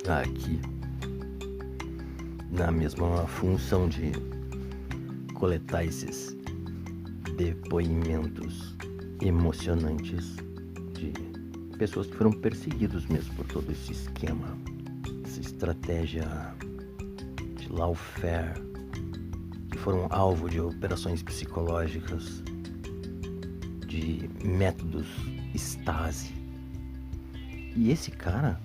aqui na mesma função de coletar esses depoimentos emocionantes de pessoas que foram perseguidos mesmo por todo esse esquema, essa estratégia de lawfare, que foram alvo de operações psicológicas, de métodos Stasi. E esse cara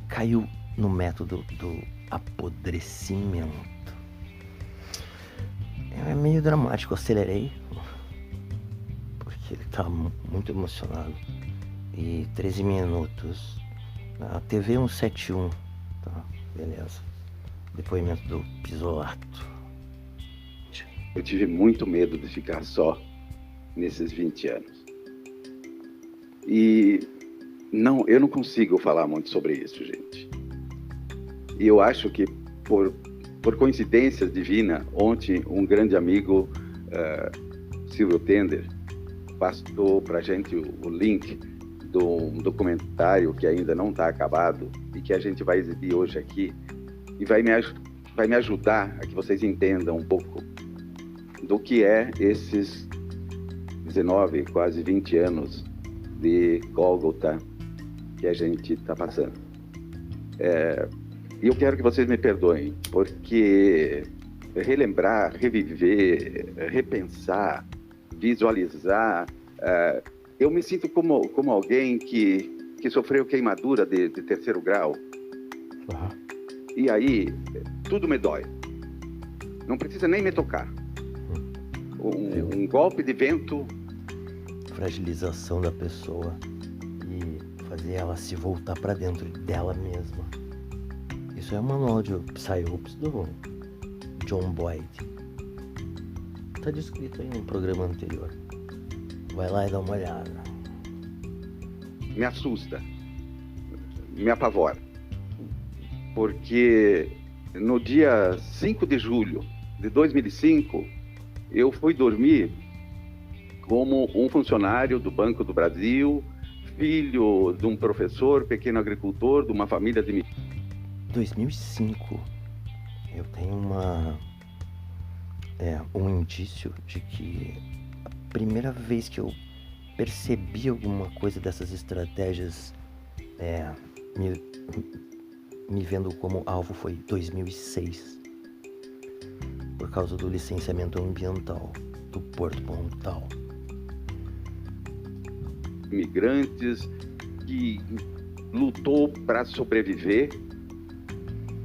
caiu no método do apodrecimento. É meio dramático, acelerei porque ele tá muito emocionado. E 13 minutos. A TV 171, tá? Beleza. Depoimento do Pisolato. Eu tive muito medo de ficar só nesses 20 anos. E eu não consigo falar muito sobre isso, gente. E eu acho que, por coincidência divina, ontem um grande amigo, Silvio Tender, passou para a gente o link do documentário que ainda não está acabado e que a gente vai exibir hoje aqui, e vai me ajudar a que vocês entendam um pouco do que é esses 19, quase 20 anos de Gólgota que a gente está passando. E eu quero que vocês me perdoem, porque relembrar, reviver, repensar, visualizar, eu me sinto como alguém que sofreu queimadura de terceiro grau. Uhum. E aí, tudo me dói. Não precisa nem me tocar. Um golpe de vento... Fragilização da pessoa e fazer ela se voltar para dentro dela mesma. Isso é o manual de Psyops do John Boyd. Tá descrito aí no programa anterior. Vai lá e dá uma olhada. Me assusta, me apavora, porque no dia 5 de julho de 2005, eu fui dormir como um funcionário do Banco do Brasil, filho de um professor, pequeno agricultor, de uma família de... 2005, eu tenho um indício de que a primeira vez que eu percebi alguma coisa dessas estratégias me vendo como alvo foi 2006, por causa do licenciamento ambiental do Porto Pontal. Imigrantes que lutou para sobreviver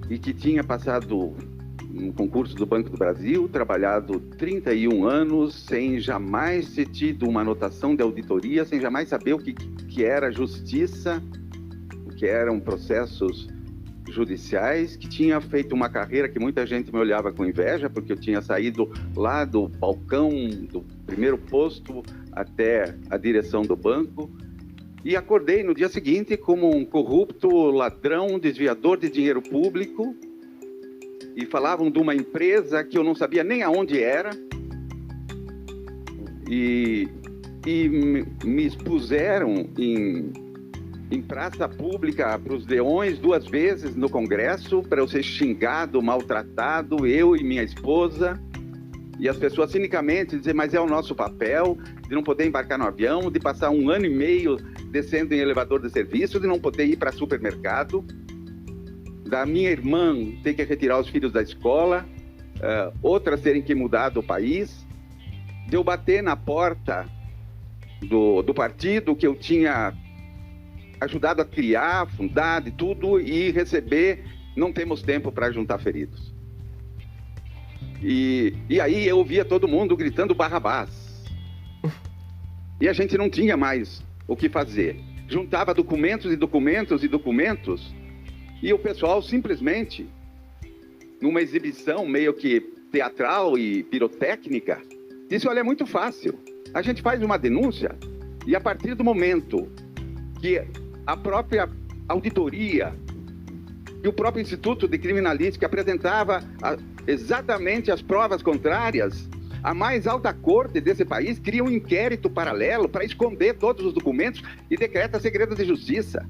e que tinha passado no concurso do Banco do Brasil, trabalhado 31 anos sem jamais ter tido uma anotação de auditoria, sem jamais saber o que era justiça, o que eram processos judiciais, que tinha feito uma carreira que muita gente me olhava com inveja, porque eu tinha saído lá do balcão, do primeiro posto até a direção do banco, e acordei no dia seguinte como um corrupto, ladrão, desviador de dinheiro público, e falavam de uma empresa que eu não sabia nem aonde era, e me expuseram em praça pública para os leões 2 vezes no Congresso, para eu ser xingado, maltratado, eu e minha esposa, e as pessoas cinicamente dizer, mas é o nosso papel de não poder embarcar no avião, de passar 1 ano e meio descendo em elevador de serviço, de não poder ir para supermercado, da minha irmã ter que retirar os filhos da escola, outras terem que mudar do país, de eu bater na porta do partido que eu tinha ajudado a criar, fundar, de tudo, e receber, não temos tempo para juntar feridos. E aí eu ouvia todo mundo gritando Barrabás. E a gente não tinha mais o que fazer. Juntava documentos e documentos e documentos, e o pessoal simplesmente, numa exibição meio que teatral e pirotécnica, disse, olha, é muito fácil. A gente faz uma denúncia, e a partir do momento que a própria auditoria e o próprio Instituto de Criminalística apresentava exatamente as provas contrárias, A mais alta corte desse país cria um inquérito paralelo para esconder todos os documentos e decreta segredo de justiça.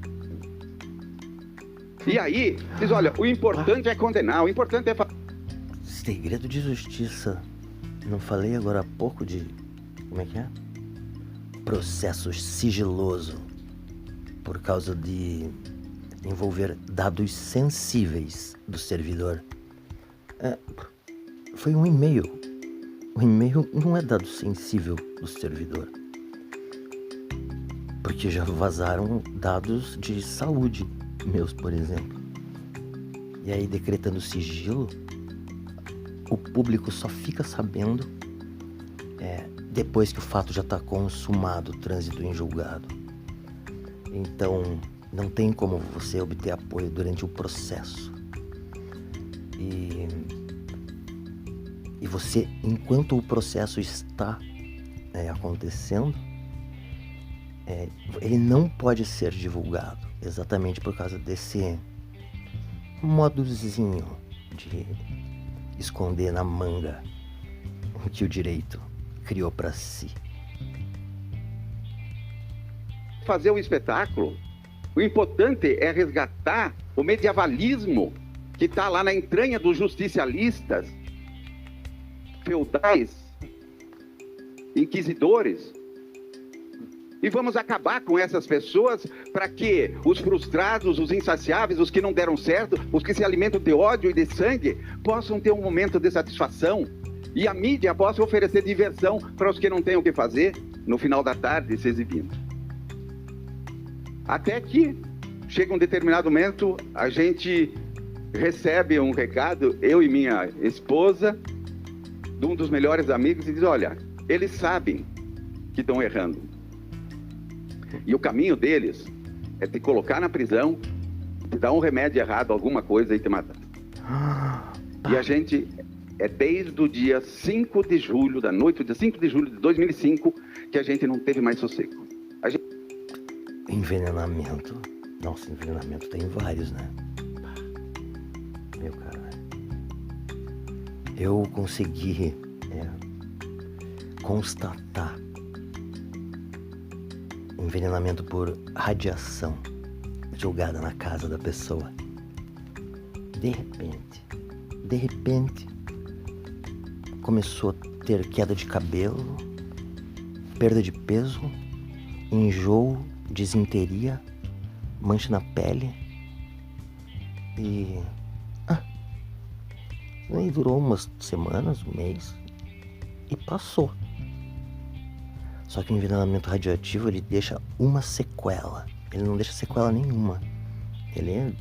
E aí, diz, olha, o importante é condenar, o importante é... Segredo de justiça. Não falei agora há pouco de... Como é que é? Processo sigiloso. Por causa de envolver dados sensíveis do servidor. Foi um e-mail. O e-mail não é dado sensível do servidor. Porque já vazaram dados de saúde meus, por exemplo. E aí, decretando sigilo, o público só fica sabendo depois que o fato já está consumado, o trânsito em julgado. Então, não tem como você obter apoio durante o processo. E você, enquanto o processo está acontecendo, ele não pode ser divulgado, exatamente por causa desse modozinho de esconder na manga o que o direito criou para si. Fazer o espetáculo, o importante é resgatar o medievalismo que está lá na entranha dos justicialistas, feudais, inquisidores. E vamos acabar com essas pessoas para que os frustrados, os insaciáveis, os que não deram certo, os que se alimentam de ódio e de sangue, possam ter um momento de satisfação. E a mídia possa oferecer diversão para os que não têm o que fazer no final da tarde se exibindo. Até que chega um determinado momento, a gente recebe um recado, eu e minha esposa, de um dos melhores amigos, e diz, olha, eles sabem que estão errando. E o caminho deles é te colocar na prisão, te dar um remédio errado, alguma coisa e te matar. E a gente, desde o dia 5 de julho, da noite do dia 5 de julho de 2005, que a gente não teve mais sossego. Envenenamento. Nossa, envenenamento tem vários, né? Meu caralho. Eu consegui constatar envenenamento por radiação jogada na casa da pessoa. De repente, começou a ter queda de cabelo, perda de peso, enjoo, disenteria, mancha na pele e... aí durou umas semanas, um mês e passou. Só que o envenenamento radioativo, ele deixa uma sequela. Ele não deixa sequela nenhuma. Ele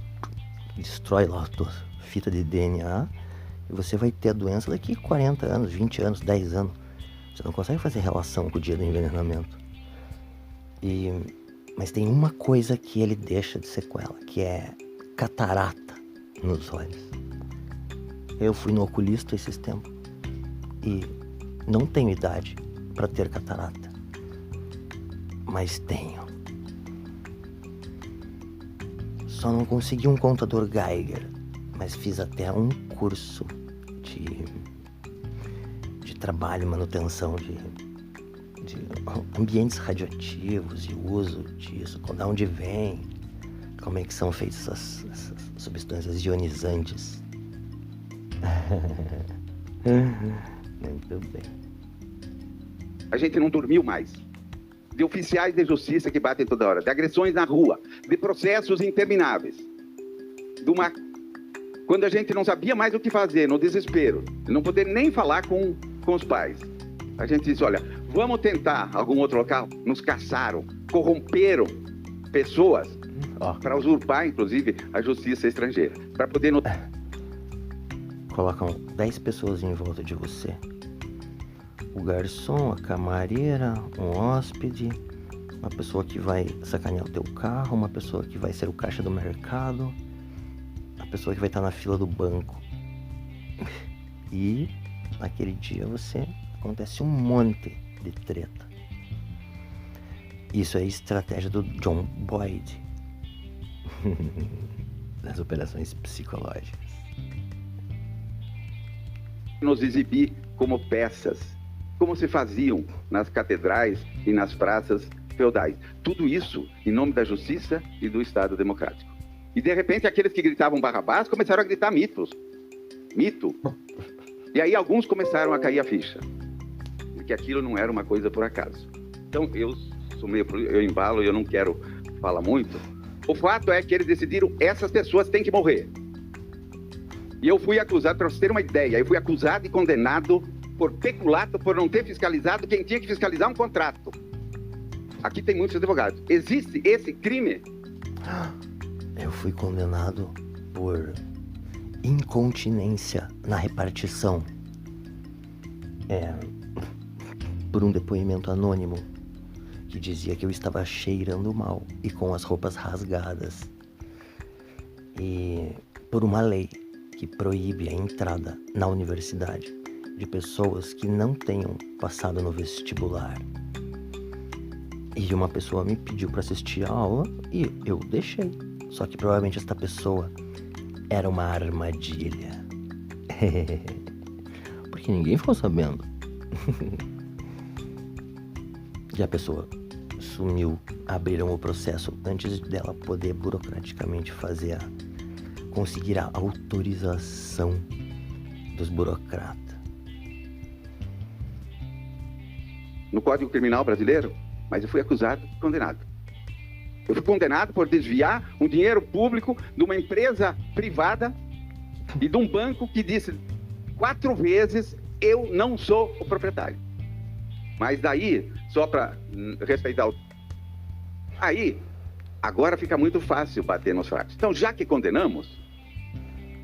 destrói lá a tua fita de DNA e você vai ter a doença daqui 40 anos, 20 anos, 10 anos. Você não consegue fazer relação com o dia do envenenamento. Mas tem uma coisa que ele deixa de sequela, que é catarata nos olhos. Eu fui no oculista esses tempos e não tenho idade para ter catarata. Mas tenho. Só não consegui um contador Geiger, mas fiz até um curso de trabalho e manutenção de ambientes radioativos e uso disso, de onde vem, como é que são feitas essas substâncias ionizantes. Muito bem. A gente não dormiu mais. De oficiais de justiça que batem toda hora, de agressões na rua, de processos intermináveis. Quando a gente não sabia mais o que fazer, no desespero, não poder nem falar com os pais. A gente disse, olha, vamos tentar algum outro local. Nos caçaram, corromperam pessoas para usurpar, inclusive, a justiça estrangeira. Para poder... Colocam 10 pessoas em volta de você. O garçom, a camareira, um hóspede, uma pessoa que vai sacanear o teu carro, uma pessoa que vai ser o caixa do mercado, a pessoa que vai estar na fila do banco. E naquele dia acontece um monte de treta. Isso é a estratégia do John Boyd das operações psicológicas. Nos exibir como peças como se faziam nas catedrais e nas praças feudais. Tudo isso em nome da justiça e do Estado democrático. E, de repente, aqueles que gritavam Barrabás começaram a gritar mitos. Mito. E aí alguns começaram a cair a ficha. De que aquilo não era uma coisa por acaso. Então, eu embalo e eu não quero falar muito. O fato é que eles decidiram, essas pessoas têm que morrer. E eu fui acusado, para vocês terem uma ideia, eu fui acusado e condenado por peculato, por não ter fiscalizado quem tinha que fiscalizar um contrato. Aqui tem muitos advogados. Existe esse crime? Eu fui condenado por incontinência na repartição. Por um depoimento anônimo que dizia que eu estava cheirando mal e com as roupas rasgadas. E por uma lei que proíbe a entrada na universidade de pessoas que não tenham passado no vestibular. E uma pessoa me pediu para assistir a aula e eu deixei. Só que provavelmente esta pessoa era uma armadilha. Porque ninguém ficou sabendo. E a pessoa sumiu. Abriram o processo antes dela poder burocraticamente conseguir a autorização dos burocratas. No Código Criminal brasileiro, mas eu fui acusado e condenado. Eu fui condenado por desviar um dinheiro público de uma empresa privada e de um banco que disse 4 vezes eu não sou o proprietário. Mas daí, só para respeitar o... Aí, agora fica muito fácil bater nos fatos. Então, já que condenamos,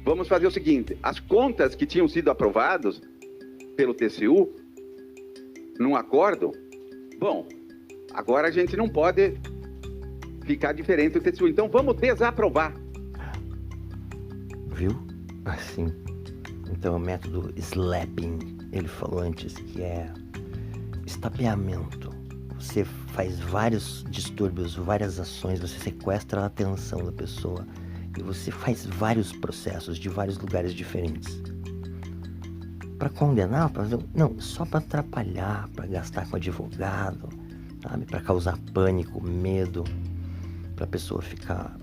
vamos fazer o seguinte, as contas que tinham sido aprovadas pelo TCU, num acordo, bom, agora a gente não pode ficar diferente do TCU, então vamos desaprovar. Viu? Assim. Então o método slapping, ele falou antes, que é estapeamento. Você faz vários distúrbios, várias ações, você sequestra a atenção da pessoa e você faz vários processos de vários lugares diferentes. Para condenar, não, só para atrapalhar, para gastar com advogado, sabe? Para causar pânico, medo, para a pessoa ficar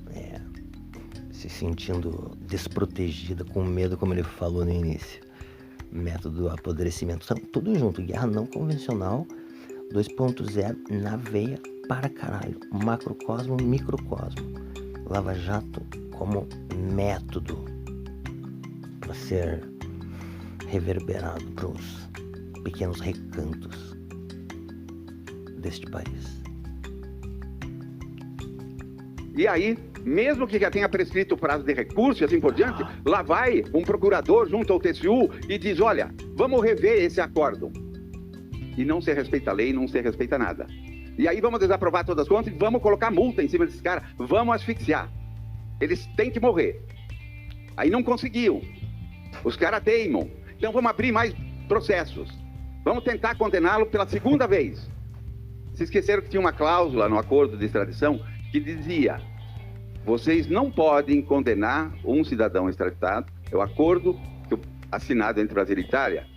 se sentindo desprotegida, com medo, como ele falou no início. Método do apodrecimento. Então, tudo junto. Guerra não convencional 2.0 na veia para caralho. Macrocosmo, microcosmo. Lava Jato como método para ser reverberado para os pequenos recantos deste país. E aí, mesmo que já tenha prescrito o prazo de recurso e assim por diante, lá vai um procurador junto ao TCU e diz, olha, vamos rever esse acordo. E não se respeita a lei, não se respeita nada. E aí vamos desaprovar todas as contas e vamos colocar multa em cima desses caras, vamos asfixiar. Eles têm que morrer. Aí não conseguiu. Os caras teimam. Então vamos abrir mais processos. Vamos tentar condená-lo pela segunda vez. Se esqueceram que tinha uma cláusula no acordo de extradição que dizia, vocês não podem condenar um cidadão extraditado, é o acordo assinado entre Brasil e Itália,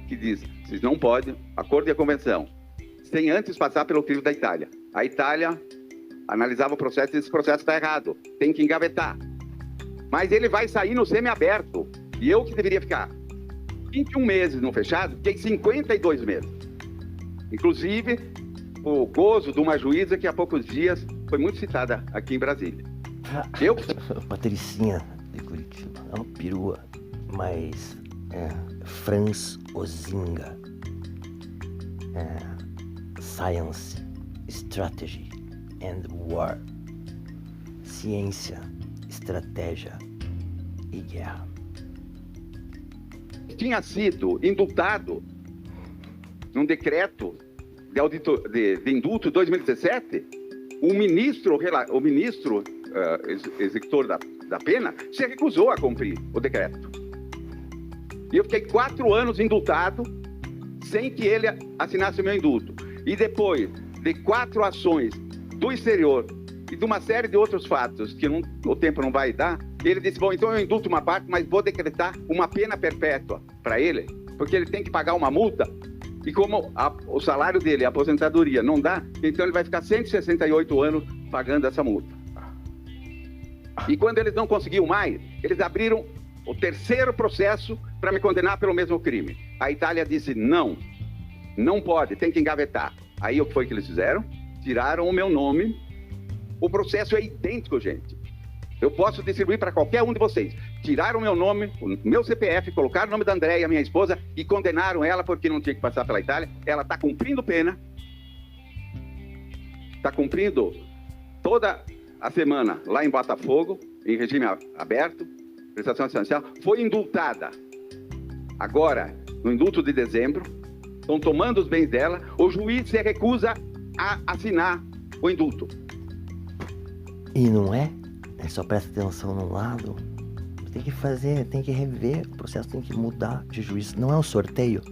que diz, vocês não podem, acordo e a convenção, sem antes passar pelo crivo da Itália. A Itália analisava o processo e esse processo está errado, tem que engavetar. Mas ele vai sair no semiaberto, e eu que deveria ficar 21 meses no fechado, fiquei 52 meses. Inclusive, o gozo de uma juíza que há poucos dias foi muito citada aqui em Brasília. Patricinha de Curitiba, é uma perua, mas Franz Ozinga, Science, Strategy and War, Ciência, Estratégia e Guerra. Tinha sido indultado num decreto de indulto 2017, o ministro executor da pena se recusou a cumprir o decreto. E eu fiquei 4 anos indultado sem que ele assinasse o meu indulto. E depois de 4 ações do exterior e de uma série de outros fatos que o tempo não vai dar, ele disse, bom, então eu indulto uma parte, mas vou decretar uma pena perpétua para ele, porque ele tem que pagar uma multa E como o salário dele, a aposentadoria, não dá, então ele vai ficar 168 anos pagando essa multa. E quando eles não conseguiam mais, eles abriram o terceiro processo para me condenar pelo mesmo crime. A Itália disse, não pode, tem que engavetar. Aí o que foi que eles fizeram? Tiraram o meu nome. O processo é idêntico, gente. Eu posso distribuir para qualquer um de vocês. Tiraram o meu nome, o meu CPF, colocaram o nome da Andréia, minha esposa, e condenaram ela porque não tinha que passar pela Itália. Ela está cumprindo pena. Está cumprindo toda a semana lá em Botafogo, em regime aberto, prestação assistencial. Foi indultada. Agora, no indulto de dezembro, estão tomando os bens dela. O juiz se recusa a assinar o indulto. E não é? Ele só presta atenção num lado. Tem que fazer, tem que rever, o processo tem que mudar de juiz. Não é um sorteio.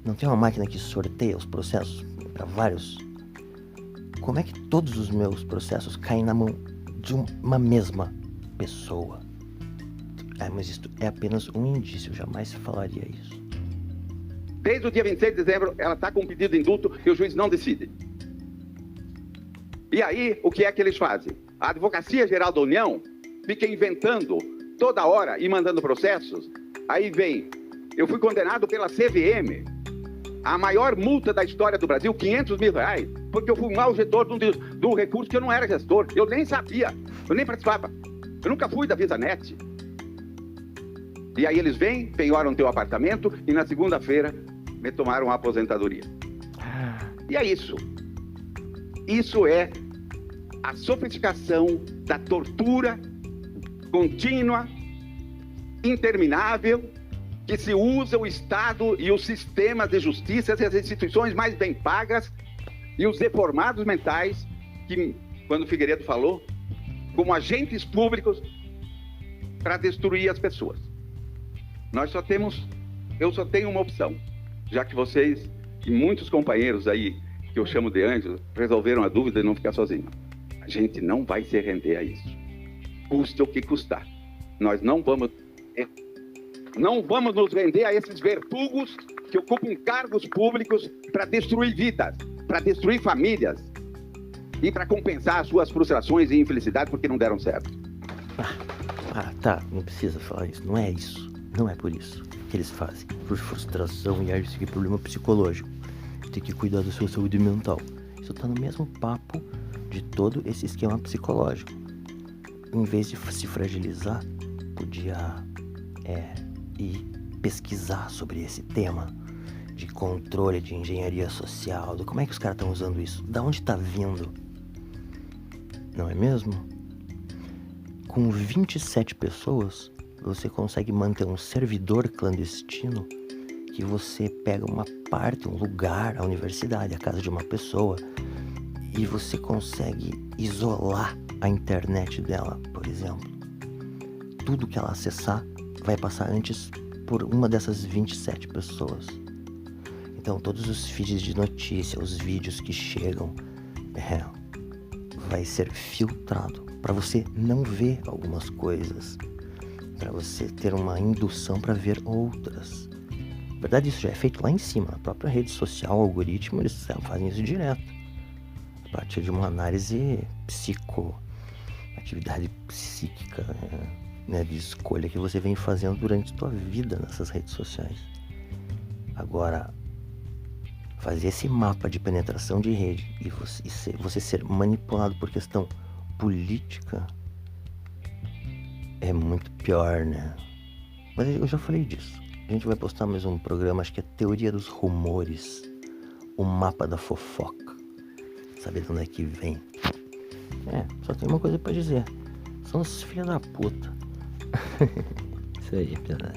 Não tem uma máquina que sorteia os processos para vários. Como é que todos os meus processos caem na mão de uma mesma pessoa? Mas isso é apenas um indício, eu jamais falaria isso. Desde o dia 26 de dezembro, ela está com um pedido de indulto e o juiz não decide. E aí, o que é que eles fazem? A Advocacia Geral da União fica inventando toda hora e mandando processos. Aí vem, eu fui condenado pela CVM, a maior multa da história do Brasil, R$500 mil, porque eu fui um mau gestor de um recurso que eu não era gestor, eu nem sabia, eu nem participava, eu nunca fui da VisaNet. E aí eles vêm, penhoram teu apartamento e na segunda-feira me tomaram a aposentadoria. E é isso. Isso é a sofisticação da tortura contínua, interminável, que se usa o Estado e os sistemas de justiça e as instituições mais bem pagas e os deformados mentais que, quando o Figueiredo falou, como agentes públicos para destruir as pessoas. Eu só tenho uma opção, já que vocês e muitos companheiros aí, que eu chamo de anjos, resolveram a dúvida de não ficar sozinho. A gente não vai se render a isso. Custe o que custar. Nós não vamos nos render a esses verdugos que ocupam cargos públicos para destruir vidas, para destruir famílias e para compensar as suas frustrações e infelicidades porque não deram certo. Tá, não precisa falar isso. Não é isso. Não é por isso que eles fazem. Por frustração e isso aqui é problema psicológico. Tem que cuidar da sua saúde mental. Isso tá no mesmo papo de todo esse esquema psicológico. Em vez de se fragilizar, podia ir pesquisar sobre esse tema de controle, de engenharia social, como é que os caras estão usando isso, da onde tá vindo, não é mesmo? Com 27 pessoas, você consegue manter um servidor clandestino que você pega uma parte, um lugar, a universidade, a casa de uma pessoa, e você consegue isolar a internet dela, por exemplo. Tudo que ela acessar vai passar antes por uma dessas 27 pessoas. Então todos os feeds de notícia, os vídeos que chegam, vai ser filtrado para você não ver algumas coisas, para você ter uma indução para ver outras. Na verdade, isso já é feito lá em cima, na própria rede social, o algoritmo, eles fazem isso direto, a partir de uma análise atividade psíquica, né, de escolha que você vem fazendo durante a sua vida nessas redes sociais. Agora, fazer esse mapa de penetração de rede e você ser manipulado por questão política é muito pior, né? Mas eu já falei disso. A gente vai postar mais um programa, acho que é Teoria dos Rumores, o mapa da fofoca. Saber de onde é que vem. Só tem uma coisa pra dizer. São os filhos da puta. Isso aí, pessoal.